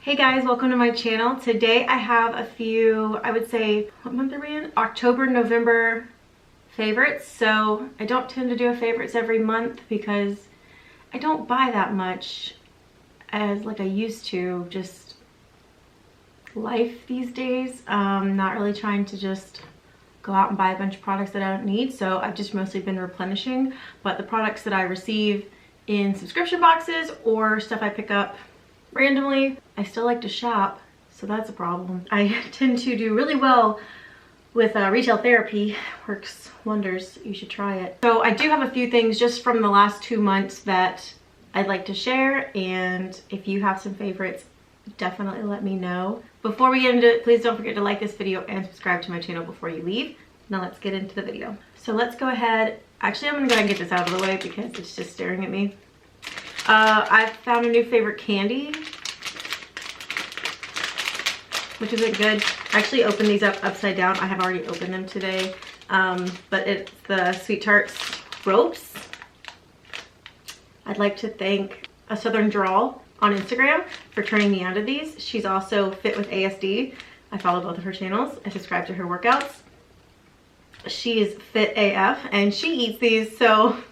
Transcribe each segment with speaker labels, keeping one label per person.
Speaker 1: Hey guys, welcome to my channel. Today I have a few, I would say, what month are we in? October, November favorites. So I don't tend to do a favorites every month because I don't buy that much as like I used to. Just life these days. Not really trying to just go out and buy a bunch of products that I don't need. So I've just mostly been replenishing. But the products that I receive in subscription boxes or stuff I pick up randomly, I still like to shop, so that's a problem. I tend to do really well with retail therapy. Works wonders. You should try it. So I do have a few things just from the last 2 months that I'd like to share, and if you have some favorites, definitely let me know. Before we get into it, please don't forget to like this video and subscribe to my channel before you leave. Now let's get into the video. So let's go ahead. Actually, I'm gonna go ahead and get this out of the way because it's just staring at me. I've found a new favorite candy, which isn't good. I actually opened these up upside down. I have already opened them today, but it's the Sweet Tarts ropes. I'd like to thank A Southern Drawl on Instagram for turning me onto these. She's also fit with ASD. I follow both of her channels. I subscribe to her workouts. She is fit AF and she eats these, so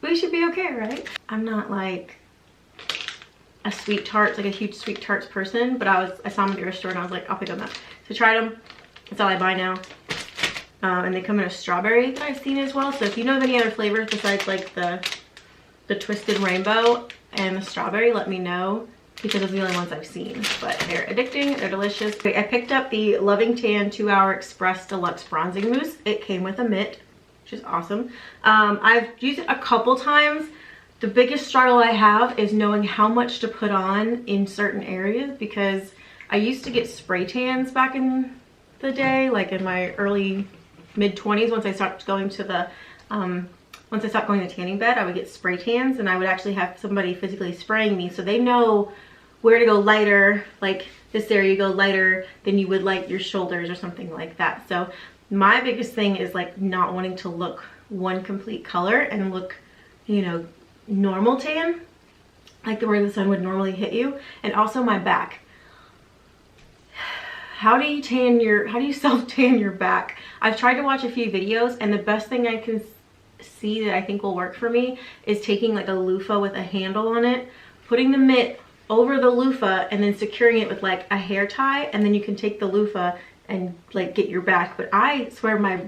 Speaker 1: we should be okay, right? I'm not like a Sweet Tarts, like a huge Sweet Tarts person, but I saw them at your store and I was like, I'll pick them up. So I tried them. That's all I buy now. And they come in a strawberry that I've seen as well. So if you know of any other flavors besides like the twisted rainbow and the strawberry, let me know, because those are the only ones I've seen. But they're addicting, they're delicious. I picked up the Loving Tan 2-Hour Express Deluxe Bronzing Mousse. It came with a mitt, which is awesome. I've used it a couple times. The biggest struggle I have is knowing how much to put on in certain areas, because I used to get spray tans back in the day, like in my early mid-20s. Once I stopped going to the tanning bed, I would get spray tans, and I would actually have somebody physically spraying me, so they know where to go lighter, like this area you go lighter than you would like your shoulders or something like that. So my biggest thing is like not wanting to look one complete color and look, you know, normal tan, like where the sun would normally hit you. And also my back. How do you self tan your back? I've tried to watch a few videos, and the best thing I can see that I think will work for me is taking like a loofah with a handle on it, putting the mitt over the loofah, and then securing it with like a hair tie, and then you can take the loofah and like get your back. But I swear my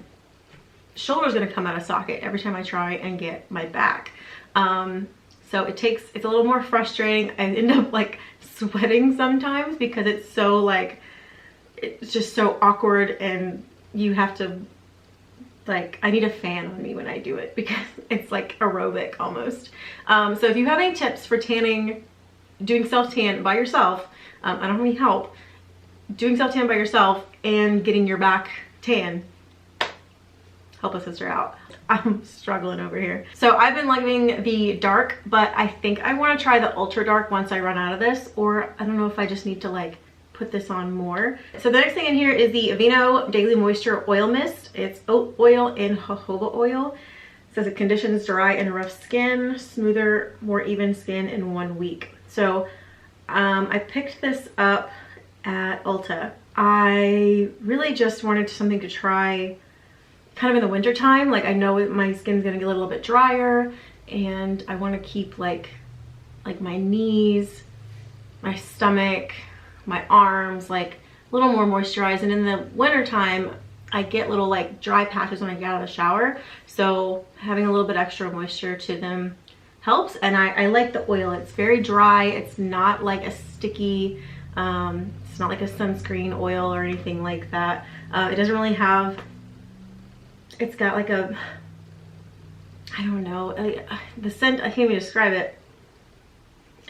Speaker 1: shoulder's gonna come out of socket every time I try and get my back. So it's a little more frustrating. I end up like sweating sometimes because it's so like, it's just so awkward, and you have to like, I need a fan on me when I do it because it's like aerobic almost. So if you have any tips for tanning, doing self-tan by yourself, I don't have any help, doing self-tan by yourself and getting your back tan, help a sister out. I'm struggling over here. So I've been loving the dark, but I think I want to try the ultra dark once I run out of this, or I don't know if I just need to like put this on more. So the next thing in here is the Aveeno Daily Moisture Oil Mist. It's oat oil and jojoba oil. It says it conditions dry and rough skin, smoother, more even skin in 1 week. So I picked this up at Ulta. I really just wanted something to try kind of in the winter time. Like, I know my skin's gonna get a little bit drier, and I want to keep like my knees, my stomach, my arms like a little more moisturized. And in the winter time I get little like dry patches when I get out of the shower, so having a little bit extra moisture to them helps. And I like the oil. It's very dry. It's not like a sticky, it's not like a sunscreen oil or anything like that. It doesn't really have, it's got like a, I don't know, the scent, I can't even describe it.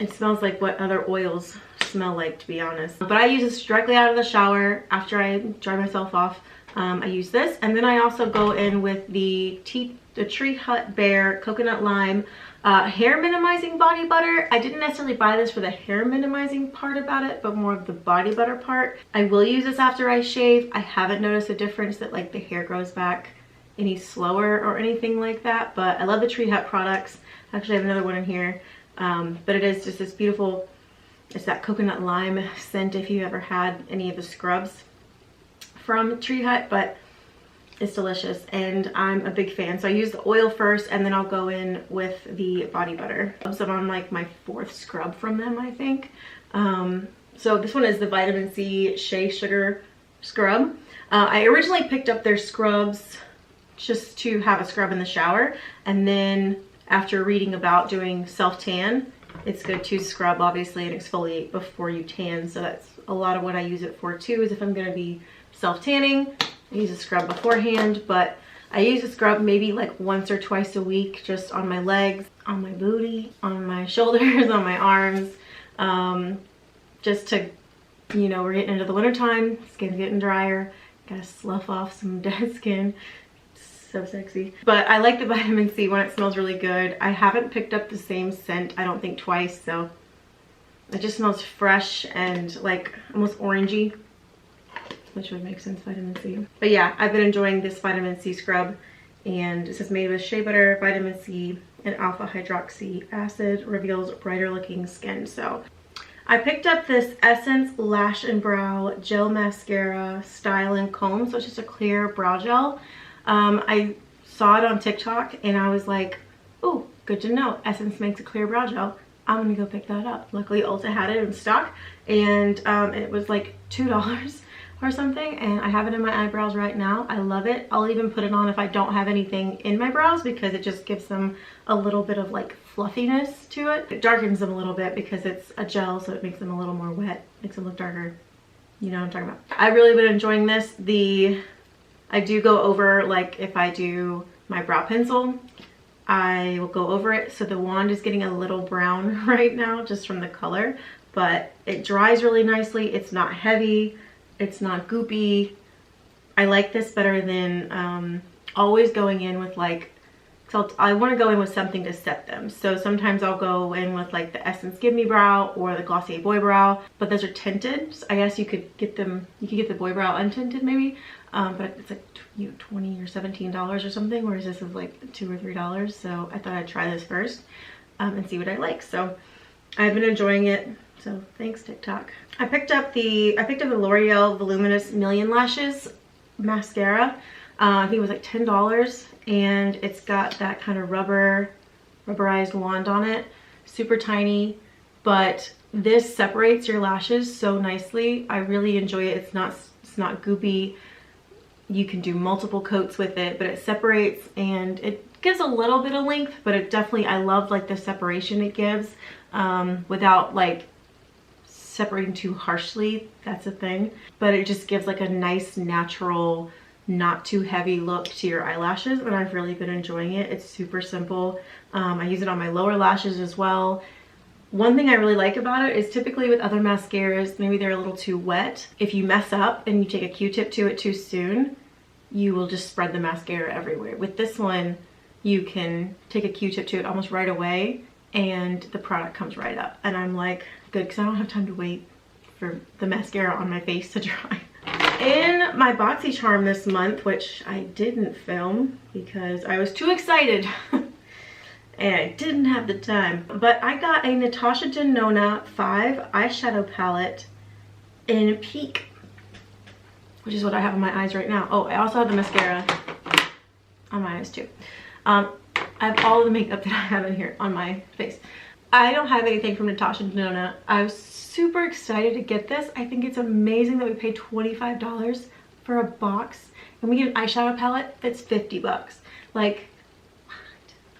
Speaker 1: It smells like what other oils smell like, to be honest. But I use this directly out of the shower after I dry myself off. I use this, and then I also go in with the Tree Hut Bare Coconut Lime hair minimizing body butter. I didn't necessarily buy this for the hair minimizing part about it, but more of the body butter part. I will use this after I shave. I haven't noticed a difference that like the hair grows back any slower or anything like that, but I love the Tree Hut products. Actually, I have another one in here, but it is just this beautiful It's that coconut lime scent if you ever had any of the scrubs from Tree Hut, but it's delicious and I'm a big fan. So I use the oil first and then I'll go in with the body butter. So I'm on like my 4th scrub from them, I think. So this one is the Vitamin C Shea Sugar Scrub. I originally picked up their scrubs just to have a scrub in the shower, and then after reading about doing self-tan, it's good to scrub obviously and exfoliate before you tan. So that's a lot of what I use it for too, is if I'm gonna be self-tanning, I use a scrub beforehand, but I use a scrub maybe like once or twice a week, just on my legs, on my booty, on my shoulders, on my arms, just to, you know, we're getting into the winter time, skin's getting drier, gotta slough off some dead skin. So sexy. But I like the vitamin C one. It smells really good. I haven't picked up the same scent, I don't think, twice, so it just smells fresh and like almost orangey, which would make sense, vitamin C. But yeah, I've been enjoying this vitamin C scrub, and this is made with shea butter, vitamin C, and alpha hydroxy acid. Reveals brighter looking skin. So I picked up this Essence Lash and Brow Gel Mascara Style and Comb. So it's just a clear brow gel. I saw it on TikTok and I was like, oh, good to know. Essence makes a clear brow gel. I'm gonna go pick that up. Luckily Ulta had it in stock, and it was like $2 or something, and I have it in my eyebrows right now. I love it. I'll even put it on if I don't have anything in my brows, because it just gives them a little bit of like fluffiness to it. It darkens them a little bit because it's a gel, so it makes them a little more wet, makes them look darker. You know what I'm talking about. I've really been enjoying this. I do go over, like if I do my brow pencil, I will go over it. So the wand is getting a little brown right now just from the color, but it dries really nicely. It's not heavy, it's not goopy. I like this better than always going in with like, so I want to go in with something to set them. So sometimes I'll go in with like the Essence Give Me Brow or the Glossier Boy Brow, but those are tinted. So I guess you could get them, you could get the Boy Brow untinted maybe, but it's like $20 or $17 or something, whereas this is like $2 or $3. So I thought I'd try this first and see what I like. So I've been enjoying it. So thanks, TikTok. I picked up the L'Oreal Voluminous Million Lashes mascara. I think it was like $10, and it's got that kind of rubberized wand on it. Super tiny, but this separates your lashes so nicely. I really enjoy it. It's not goopy. You can do multiple coats with it, but it separates and it gives a little bit of length, but it definitely, I love like the separation it gives without like separating too harshly. That's a thing, but it just gives like a nice natural, not too heavy look to your eyelashes, and I've really been enjoying it. It's super simple. I use it on my lower lashes as well. One thing I really like about it is typically with other mascaras, maybe they're a little too wet. If you mess up and you take a Q-tip to it too soon, you will just spread the mascara everywhere. With this one, you can take a Q-tip to it almost right away and the product comes right up. And I'm like, good, because I don't have time to wait for the mascara on my face to dry. In my BoxyCharm this month, which I didn't film because I was too excited and I didn't have the time, but I got a Natasha Denona 5 eyeshadow palette in Peak, which is what I have on my eyes right now. Oh, I also have the mascara on my eyes too. I have all the makeup that I have in here on my face. I don't have anything from Natasha Denona. I was super excited to get this. I think it's amazing that we paid $25 for a box and we get an eyeshadow palette that's $50. Like, what?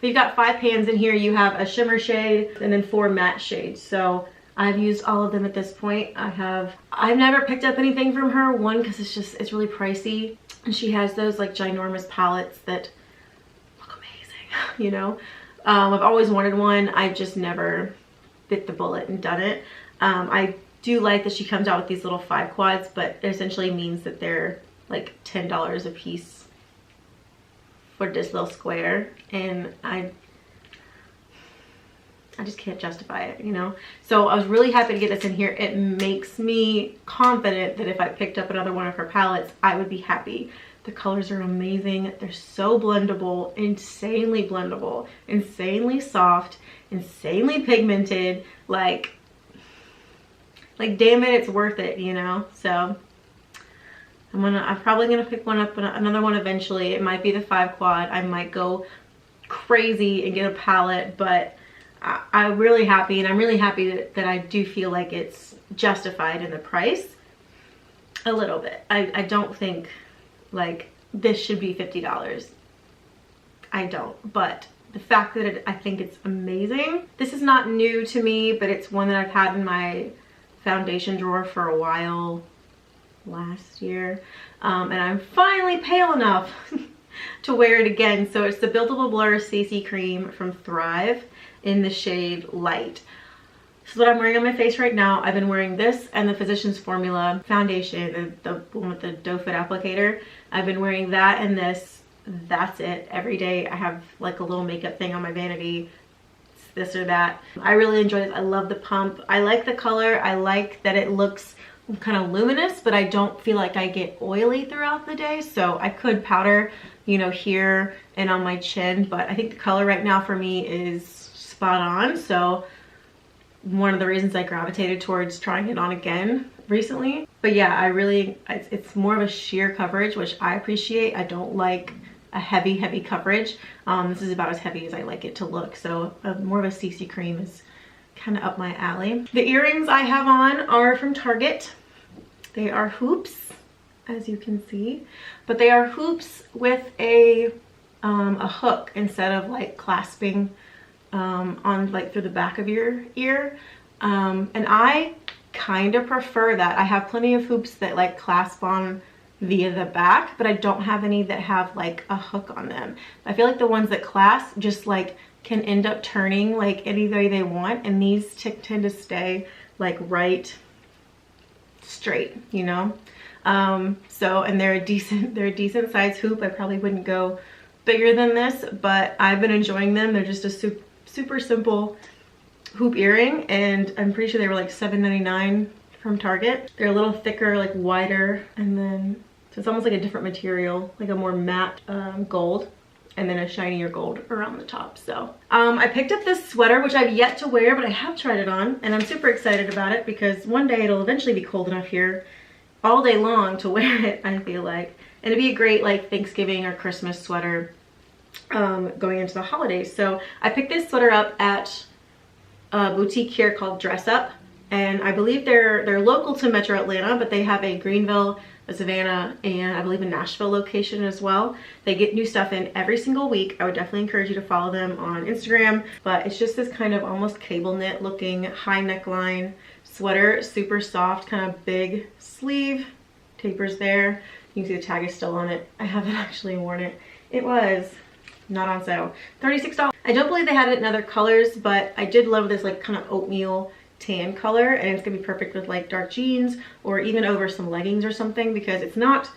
Speaker 1: You've got 5 pans in here. You have a shimmer shade and then 4 matte shades. So I've used all of them at this point. I've never picked up anything from her. One, because it's really pricey. And she has those like ginormous palettes that look amazing, you know? I've always wanted one. I've just never bit the bullet and done it. I do like that she comes out with these little 5 quads, but it essentially means that they're like $10 a piece for this little square, and I just can't justify it, you know? So I was really happy to get this in here. It makes me confident that if I picked up another one of her palettes, I would be happy. The colors are amazing. They're so blendable, insanely soft, insanely pigmented. Like, like, damn it, it's worth it, you know? So I'm probably gonna pick one up, another one eventually. It might be the 5 quad. I might go crazy and get a palette, but I'm really happy, and I'm really happy that I do feel like it's justified in the price a little bit. I don't think like this should be $50. I don't, but the fact that I think it's amazing. This is not new to me, but it's one that I've had in my foundation drawer for a while last year, and I'm finally pale enough to wear it again. So it's the Buildable Blur CC Cream from Thrive in the shade Light. This is what I'm wearing on my face right now. I've been wearing this and the Physicians Formula foundation, the one with the doe foot applicator. I've been wearing that and this. That's it every day. I have like a little makeup thing on my vanity. It's this or that. I really enjoy this. I love the pump. I like the color. I like that it looks kind of luminous, but I don't feel like I get oily throughout the day. So I could powder, you know, here and on my chin, but I think the color right now for me is spot on. So one of the reasons I gravitated towards trying it on again recently. But yeah, it's more of a sheer coverage, which I appreciate. I don't like a heavy coverage. This is about as heavy as I like it to look. So more of a CC cream is kind of up my alley. The earrings I have on are from Target. They are hoops, as you can see, but they are hoops with a hook instead of like clasping on like through the back of your ear, and I kind of prefer that. I have plenty of hoops that like clasp on via the back, but I don't have any that have like a hook on them. I feel like the ones that clasp just like can end up turning like any way they want, and these tend to stay like right straight, you know. So, and they're a decent size hoop. I probably wouldn't go bigger than this, but I've been enjoying them. They're just a super simple hoop earring, and I'm pretty sure they were like $7.99 from Target. They're a little thicker, like wider, and then so it's almost like a different material, like a more matte gold, and then a shinier gold around the top. So I picked up this sweater, which I've yet to wear, but I have tried it on, and I'm super excited about it because one day it'll eventually be cold enough here all day long to wear it, I feel like. And it'd be a great like Thanksgiving or Christmas sweater going into the holidays. So I picked this sweater up at a boutique here called Dress Up, and I believe they're local to Metro Atlanta, but they have a Greenville, a Savannah, and I believe a Nashville location as well. They get new stuff in every single week. I would definitely encourage you to follow them on Instagram. But it's just this kind of almost cable knit looking high neckline sweater, super soft, kind of big sleeve, tapers there. You can see the tag is still on it. I haven't actually worn it. It was not on sale, $36. I don't believe they had it in other colors, but I did love this like kind of oatmeal tan color, and it's gonna be perfect with like dark jeans or even over some leggings or something, because it's not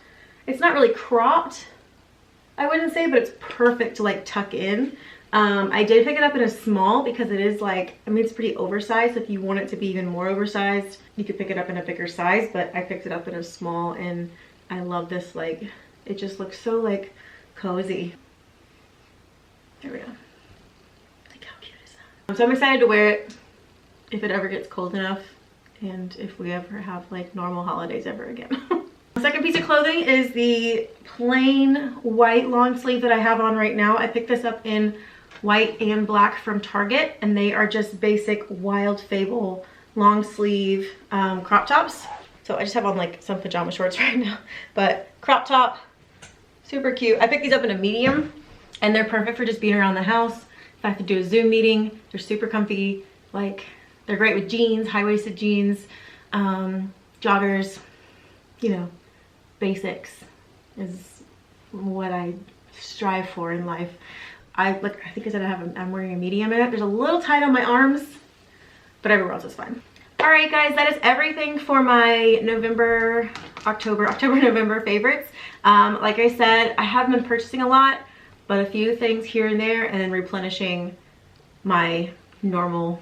Speaker 1: really cropped, I wouldn't say, but it's perfect to like tuck in. I did pick it up in a small because it is like, I mean, it's pretty oversized. If you want it to be even more oversized, you could pick it up in a bigger size, but I picked it up in a small, and I love this. Like, it just looks so like cozy. There we go. Like, how cute is that? So I'm excited to wear it if it ever gets cold enough, and if we ever have like normal holidays ever again. The second piece of clothing is the plain white long sleeve that I have on right now. I picked this up in white and black from Target, and they are just basic Wild Fable long sleeve crop tops. So I just have on like some pajama shorts right now, but crop top, super cute. I picked these up in a medium, and they're perfect for just being around the house. If I have to do a Zoom meeting, they're super comfy. Like, they're great with jeans, high-waisted jeans, joggers, you know, basics is what I strive for in life. I think I said I'm wearing a medium in it. There's a little tight on my arms, but everywhere else is fine. All right, guys, that is everything for my October, November favorites. Like I said, I haven't been purchasing a lot, but a few things here and there, and then replenishing my normal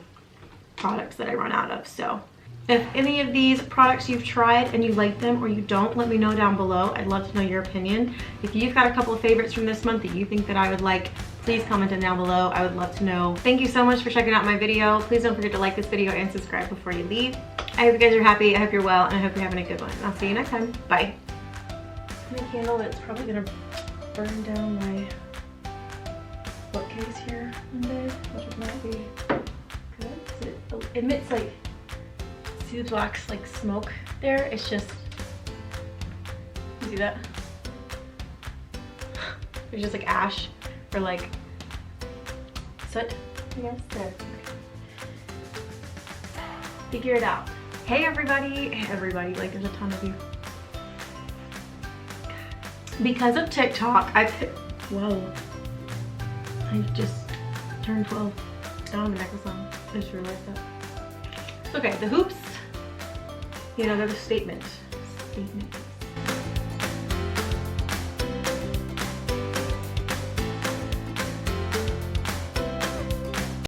Speaker 1: products that I run out of. So if any of these products you've tried and you like them or you don't, let me know down below. I'd love to know your opinion. If you've got a couple of favorites from this month that you think that I would like please comment it down below. I would love to know. Thank you so much for checking out my video. Please don't forget to like this video and subscribe before you leave. I hope you guys are happy, I hope you're well, and I hope you're having a good one. I'll see you next time. Bye. My candle that's probably gonna burn down my bookcase here one day, which would not be good. It emits like, see the black like smoke there? It's just, you see that? There's just like ash or like soot, I guess. There. Figure it out. Hey everybody, like there's a ton of you. Because of TikTok, whoa. I just turned 12. I don't have a necklace on. I just realized that. Okay, the hoops, you know, they're the statement.